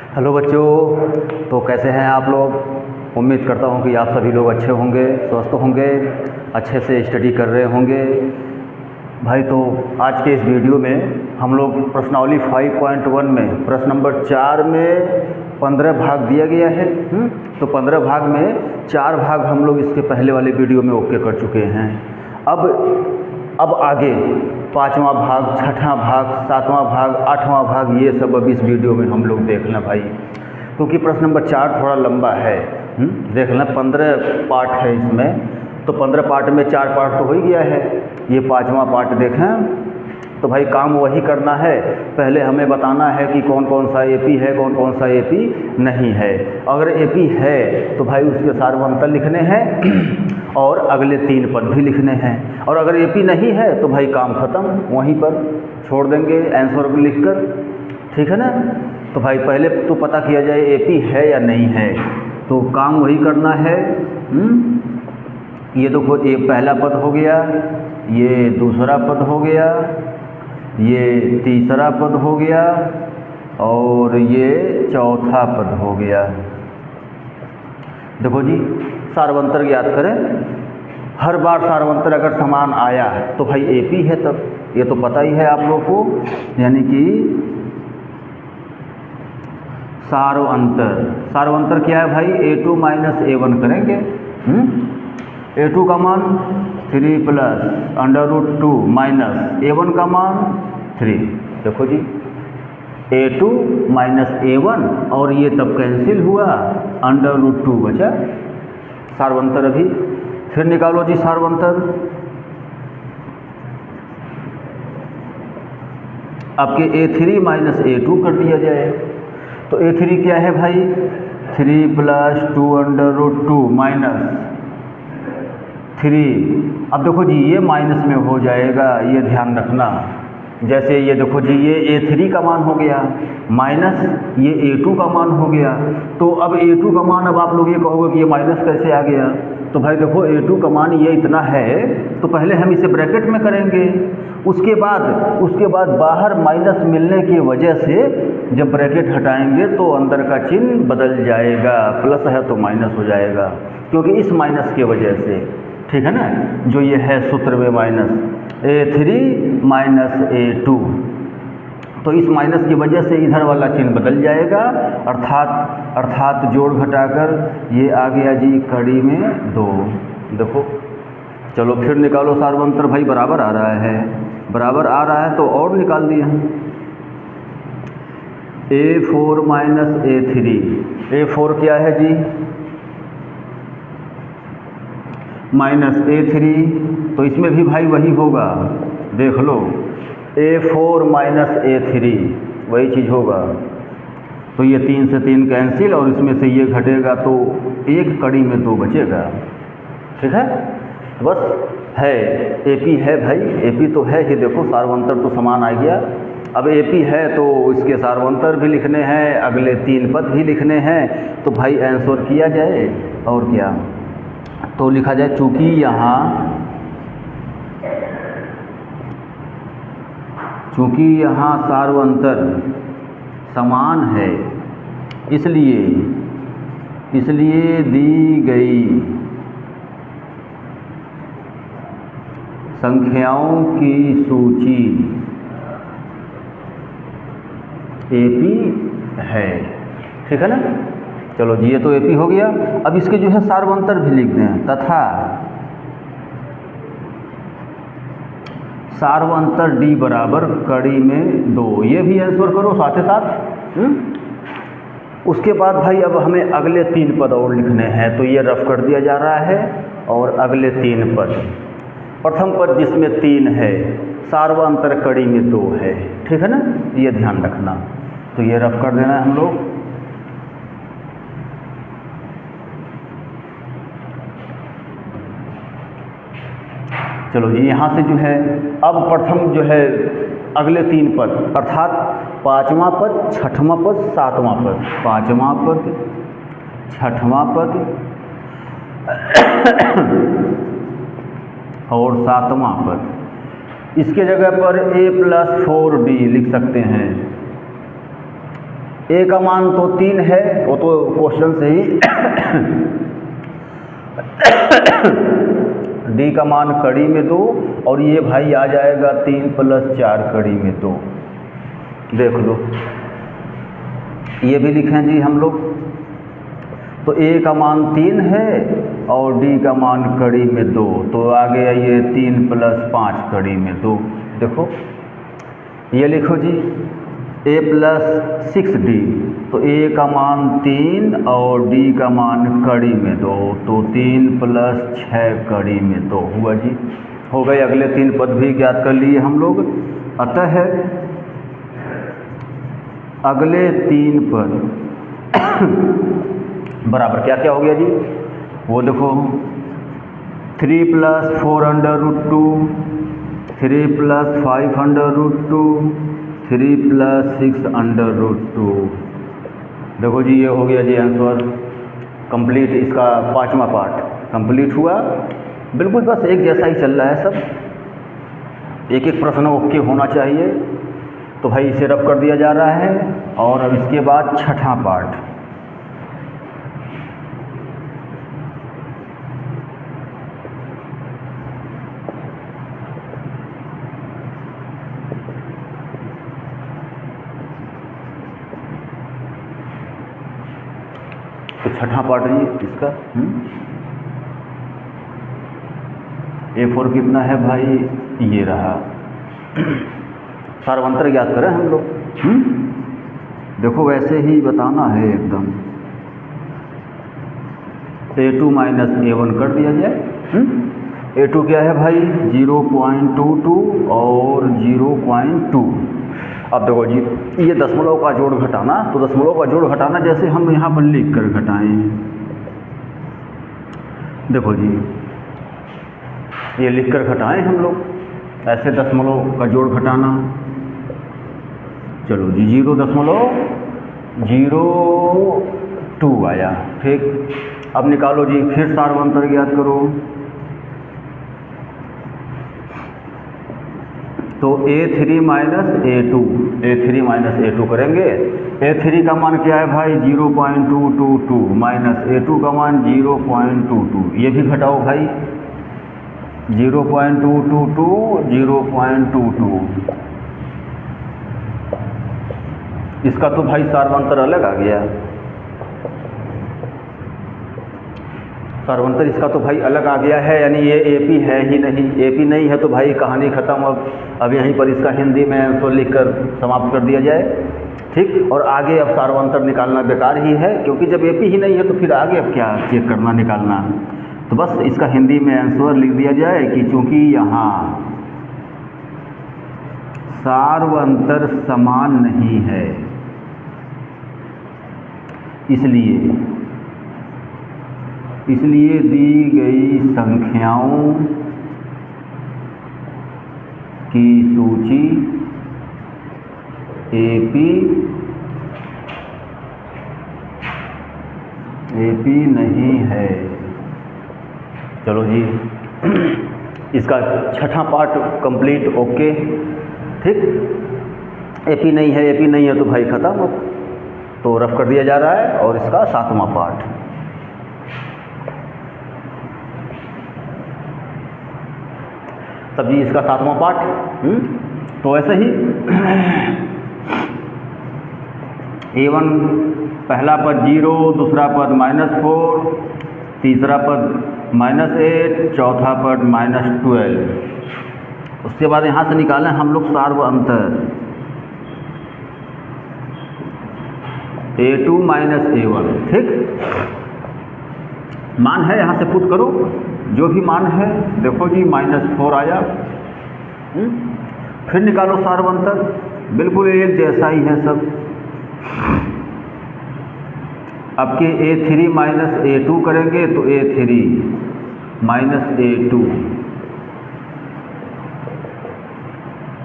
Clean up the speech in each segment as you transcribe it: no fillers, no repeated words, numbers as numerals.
Hello बच्चों, तो कैसे हैं आप लोग। उम्मीद करता हूं कि आप सभी लोग अच्छे होंगे, स्वस्थ होंगे, अच्छे से स्टडी कर रहे होंगे। भाई तो आज के इस वीडियो में हम लोग प्रश्नावली 5.1 में प्रश्न नंबर 4 में 15 भाग दिया गया है। तो 15 भाग में 4 भाग हम लोग इसके पहले वाले वीडियो में ओके कर चुके हैं। अब आगे 5वां भाग, 6वां भाग, 7वां भाग, 8वां भाग, ये सब अब इस वीडियो में हम लोग देख लें भाई, क्योंकि प्रश्न नंबर 4 थोड़ा लंबा है। देख लें, 15 पार्ट है इसमें, तो 15 पार्ट में 4 पार्ट तो हो ही गया है। ये 5वां पार्ट देखें तो भाई काम वही करना है। पहले हमें बताना है कि कौन कौन सा एपी है, कौन कौन सा एपी नहीं है। अगर एपी है तो भाई उसके सार्वंतर लिखने हैं और अगले 3 पद भी लिखने हैं। और अगर एपी नहीं है तो भाई काम ख़त्म, वहीं पर छोड़ देंगे आंसर भी लिखकर, ठीक है ना। तो भाई पहले तो पता किया जाए एपी है या नहीं है, तो काम वही करना है। ये देखो, ये पहला पद हो गया, ये दूसरा पद हो गया, ये तीसरा पद हो गया और ये चौथा पद हो गया। देखो जी, सार्वंतर ज्ञात करें। हर बार सार्वंतर अगर समान आया तो भाई एपी है, तब ये तो पता ही है आप लोगों को। यानी कि सार्वंतर क्या है भाई, A2 माइनस A1 करेंगे। A2 का मान 3 प्लस √2 माइनस A1 का मान 3। देखो जी, A2 माइनस A1 और ये तब कैंसिल हुआ, √2 बचा। सार्वंतर अभी फिर निकालो जी सार्वंतर। आपके A3 माइनस A2 कर दिया जाए, तो A3 क्या है भाई, 3 प्लस 2 √2 माइनस 3। अब देखो जी, ये माइनस में हो जाएगा, ये ध्यान रखना। जैसे ये देखो जी, ये A3 का मान हो गया माइनस ये A2 का मान हो गया। तो अब A2 का मान, अब आप लोग ये कहोगे कि ये माइनस कैसे आ गया। तो भाई देखो, A2 का मान ये इतना है, तो पहले हम इसे ब्रैकेट में करेंगे। उसके बाद बाहर माइनस मिलने की वजह से जब ब्रैकेट हटाएंगे तो अंदर का चिन्ह बदल जाएगा, प्लस है तो माइनस हो जाएगा, क्योंकि इस माइनस की वजह से, ठीक है ना। जो ये है सूत्र में माइनस A3 माइनस A2, तो इस माइनस की वजह से इधर वाला चिन्ह बदल जाएगा, अर्थात जोड़ घटाकर ये आ गया जी कड़ी में 2। देखो, चलो फिर निकालो सार्वंतर। भाई बराबर आ रहा है, बराबर आ रहा है तो और निकाल दिया। A4 माइनस A3, A4 क्या है जी, माइनस A3, तो इसमें भी भाई वही होगा, देख लो, A4 माइनस A3 वही चीज़ होगा। तो ये 3 से 3 कैंसिल और इसमें से ये घटेगा तो एक कड़ी में 2 बचेगा, ठीक है। बस है, एपी है भाई, एपी तो है ही। देखो सार्वंतर तो समान आ गया। अब एपी है तो इसके सार्वंतर भी लिखने हैं, अगले 3 पद भी लिखने हैं। तो भाई आंसर किया जाए और क्या, तो लिखा जाए, चूँकि यहाँ सार्वंतर समान है, इसलिए दी गई संख्याओं की सूची एपी है, ठीक है ना। चलो जी, ये तो एपी हो गया। अब इसके जो है सार्वंतर भी लिख दें, तथा सार्वंतर D बराबर कड़ी में 2। ये भी आंसर करो साथ ही साथ। उसके बाद भाई अब हमें अगले 3 पद और लिखने हैं, तो ये रफ कर दिया जा रहा है। और अगले 3 पद, प्रथम पद जिसमें 3 है, सार्वंतर कड़ी में 2 है, ठीक है ना, ये ध्यान रखना। तो ये रफ कर देना है हम लोग। चलो जी, यहाँ से जो है अब प्रथम जो है अगले 3 पद, अर्थात 5वां पद, 6वां पद, 7वां पद, 5वां पद, 6वां पद और 7वां पद, इसके जगह पर a + 4d लिख सकते हैं। ए का मान तो 3 है, वो तो क्वेश्चन से ही डी का मान कड़ी में 2 और ये भाई आ जाएगा 3 + 4 कड़ी में 2। देख लो, ये भी लिखें जी हम लोग। तो ए का मान 3 है और डी का मान कड़ी में 2, तो आ गया ये 3 + 5 कड़ी में 2। देखो ये लिखो जी a + 6d, तो a का मान 3 और d का मान कड़ी में 2, तो 3 + 6 कड़ी में 2 हुआ जी। हो गए, अगले 3 पद भी ज्ञात कर लिए हम लोग। अतः अगले 3 पद बराबर क्या क्या हो गया जी, वो देखो 3 + 4√2, 3 + 5√2, 3 + 6√2। देखो जी ये हो गया जी आंसर कंप्लीट। इसका 5वां पार्ट कंप्लीट हुआ। बिल्कुल बस एक जैसा ही चल रहा है सब, एक एक प्रश्न ओके होना चाहिए। तो भाई इसे रफ कर दिया जा रहा है। और अब इसके बाद 6ठा पार्ट। तो 6ठा पार्ट जी इसका A4 कितना है भाई, ये रहा। सारवंतर ज्ञात करें हम लोग। देखो वैसे ही बताना है एकदम। A2 - A1 कर दिया जाए। A2 क्या है भाई 0.22 और 0.2। अब देखो जी ये दशमलव का जोड़ घटाना, तो दशमलव का जोड़ घटाना जैसे हम यहाँ पर लिख कर घटाएं। देखो जी ये लिख कर घटाएं हम लोग, ऐसे दशमलव का जोड़ घटाना। चलो जी 0.02 आया, ठीक। अब निकालो जी, फिर सारवंतर ज्ञात करो। तो A3 - A2, A3 - A2 करेंगे। A3 का मान क्या है भाई 0.222 माइनस A2 का मान 0.22। ये भी घटाओ भाई 0.222 0.22। इसका तो भाई सारवंतर अलग आ गया। सारवंतर इसका तो भाई अलग आ गया है, यानी ये AP है ही नहीं। AP नहीं है तो भाई कहानी ख़त्म। अब यहीं पर इसका हिंदी में आंसर लिखकर समाप्त कर दिया जाए, ठीक। और आगे अब सारवंतर निकालना बेकार ही है, क्योंकि जब AP ही नहीं है तो फिर आगे अब क्या चेक करना निकालना। तो बस इसका हिंदी में आंसर लिख दिया जाए कि चूँकि यहाँ सारवंतर समान नहीं है, इसलिए दी गई संख्याओं की सूची AP नहीं है। चलो जी इसका 6ठा पार्ट कंप्लीट, ओके, ठीक। AP नहीं है तो भाई ख़त्म, तो रफ कर दिया जा रहा है। और इसका 7वां पार्ट। तब जी इसका 7वां पार्ट। तो ऐसे ही A1 पहला पद 0, दूसरा पद -4, तीसरा पद -8, चौथा पद -12। उसके बाद यहाँ से निकालें हम लोग सारवंतर A2 - A1, ठीक। मान है यहाँ से पुट करो, जो भी मान है। देखो जी -4 आया। फिर निकालो सारवंतर, बिल्कुल एक जैसा ही है सब। अब के A3 - A2 करेंगे तो A3 - A2।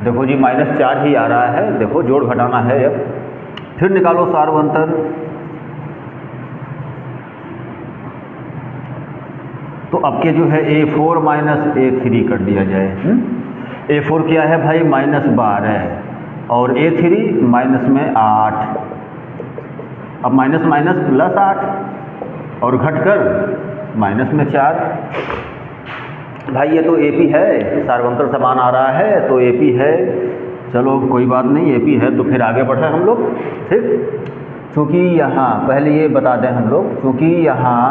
देखो जी -4 ही आ रहा है, देखो जोड़ घटाना है अब। फिर निकालो सारवंतर, तो अब के जो है A4 - A3 कर दिया जाए। A4 क्या है भाई -12 और A3 -8। अब माइनस माइनस प्लस 8 और घटकर माइनस में 4। भाई ये तो एपी है, सार्वंतर समान आ रहा है तो एपी है। चलो कोई बात नहीं, एपी है तो फिर आगे बढ़े हम लोग। ठीक, क्योंकि यहाँ पहले ये बता दें हम लोग, क्योंकि यहाँ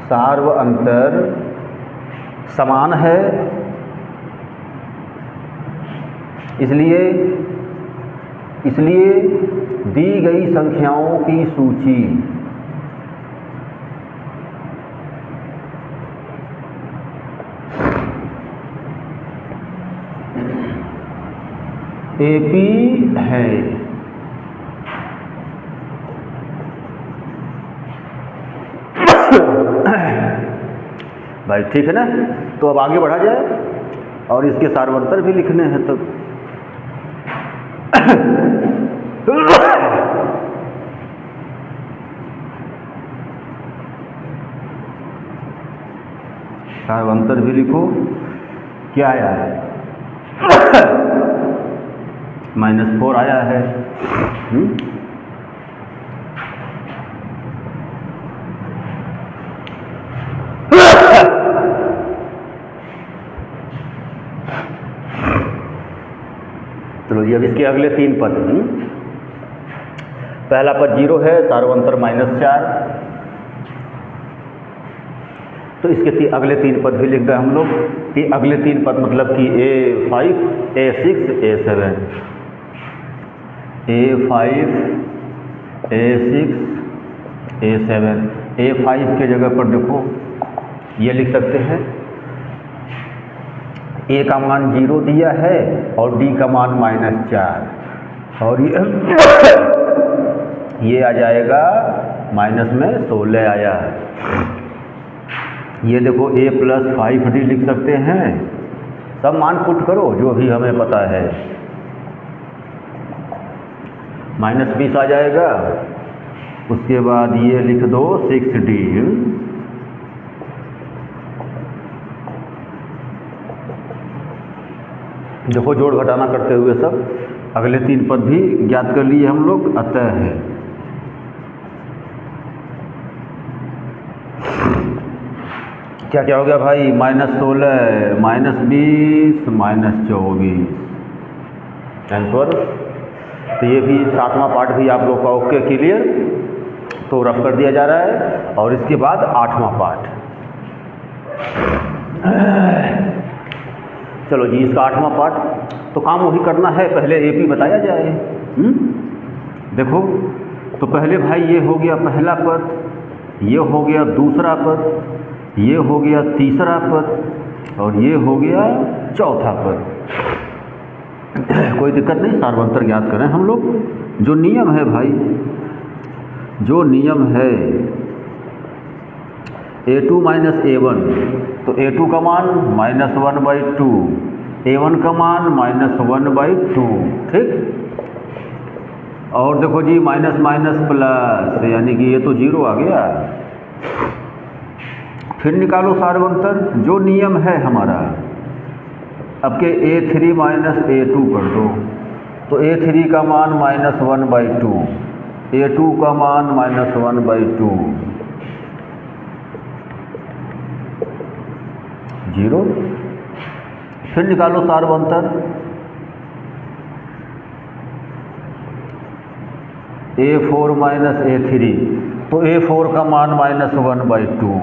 सार्व अंतर समान है, इसलिए दी गई संख्याओं की सूची एपी है। भाई ठीक है ना, तो अब आगे बढ़ा जाए और इसके सार्वंतर भी लिखने हैं। तो सार्वंतर भी लिखो। क्या आया है? -4 आया है। चलो जी, अब इसके अगले 3 पद। पहला पद 0 है, सार्वंतर -4। तो इसके अगले 3 पद भी लिख दें हम लोग। अगले 3 पद मतलब कि A5, A6, A7, A5, A6, A7। A5 के जगह पर देखो ये लिख सकते हैं, A का मान 0 दिया है और D का मान -4, और ये आ जाएगा माइनस में 16 आया। ये देखो A+5D लिख सकते हैं। सब मान पुट करो जो भी हमें पता है। -20 आ जाएगा। उसके बाद ये लिख दो 6D। देखो जोड़ घटाना करते हुए सब अगले 3 पद भी ज्ञात कर लिए हम लोग। अतः है क्या क्या हो गया भाई? -16, -20, -24 आंसर। तो ये भी 7वां पार्ट भी आप लोग का ओके क्लियर, तो रफ कर दिया जा रहा है। और इसके बाद 8वां पार्ट। चलो जी, इसका 8वां पार्ट तो काम वही करना है, पहले एपी बताया जाए। देखो तो पहले भाई ये हो गया पहला पद, ये हो गया दूसरा पद, ये हो गया तीसरा पद, और ये हो गया चौथा पद। कोई दिक्कत नहीं, सार्वंतर ज्ञात करें हम लोग। जो नियम है भाई, जो नियम है A2 - A1, तो A2 का मान -1/2, A1 का मान -1/2। ठीक, और देखो जी माइनस माइनस प्लस, यानी कि ये तो 0 आ गया। फिर निकालो सार्वंतर, जो नियम है हमारा। अब के A3 - A2 कर दो, तो A3 का मान -1/2, A2 का मान -1/2, 0। फिर निकालो सार्वंतर, A4 - A3, तो A4 का मान -1/2,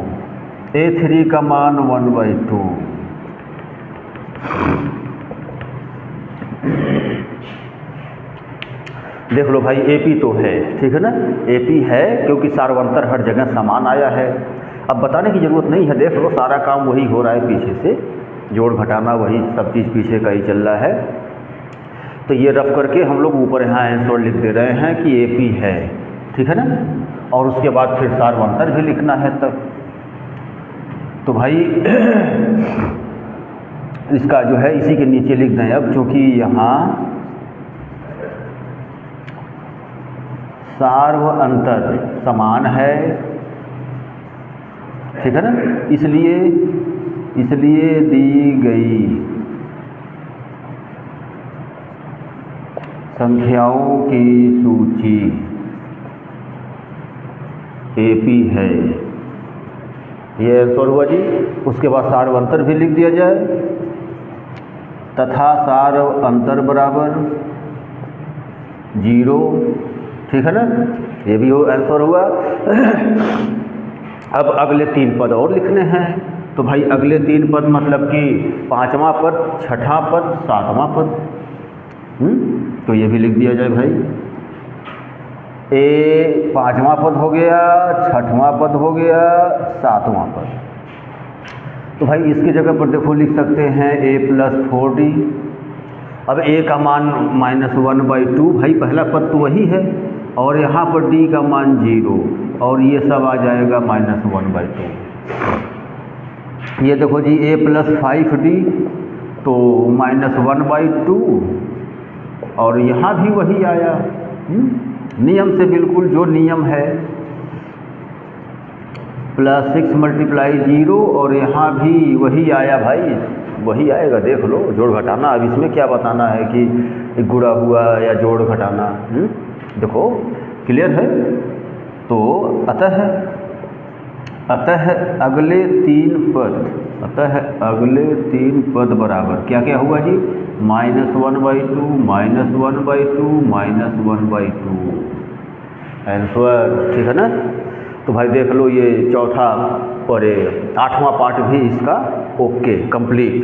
A3 का मान 1/2। देख लो भाई, AP तो है, ठीक है ना, AP है क्योंकि सार्वंतर हर जगह समान आया है। अब बताने की ज़रूरत नहीं है, देख लो सारा काम वही हो रहा है पीछे से, जोड़ घटाना वही सब चीज़ पीछे का ही चल रहा है। तो ये रफ करके हम लोग ऊपर यहाँ आंसर लिख दे रहे हैं कि AP है, ठीक है ना। और उसके बाद फिर सार्वंतर भी लिखना है तब। तो भाई इसका जो है इसी के नीचे लिख दें अब, क्योंकि यहाँ सार्व अंतर समान है, ठीक है ना, इसलिए दी गई संख्याओं की AP है, ये आंसर हुआ जी। उसके बाद सार अंतर भी लिख दिया जाए, तथा सार अंतर बराबर 0, ठीक है ना, ये भी आंसर हुआ। अब अगले 3 पद और लिखने हैं, तो भाई अगले 3 पद मतलब कि 5वां पद, 6वां पद, 7वां पद, तो ये भी लिख दिया जाए भाई। 5वां पद हो गया, 6वां पद हो गया, 7वां पद। तो भाई इसकी जगह पर देखो लिख सकते हैं a + 4d। अब a का मान -1/2, भाई पहला पद तो वही है, और यहाँ पर d का मान 0, और ये सब आ जाएगा -1/2। ये देखो जी a + 5d, तो -1/2, और यहाँ भी वही आया, नियम से बिल्कुल जो नियम है, +6 × 0, और यहाँ भी वही आया भाई, वही आएगा, देख लो जोड़ घटाना। अब इसमें क्या बताना है कि गुणा हुआ या जोड़ घटाना, देखो क्लियर है। तो अतः अगले 3 पद, अतः अगले 3 पद बराबर क्या क्या हुआ जी, -1/2, -1/2, -1/2 आंसर, ठीक है ना। तो भाई देख लो ये चौथा और 8वां पार्ट भी इसका ओके कंप्लीट।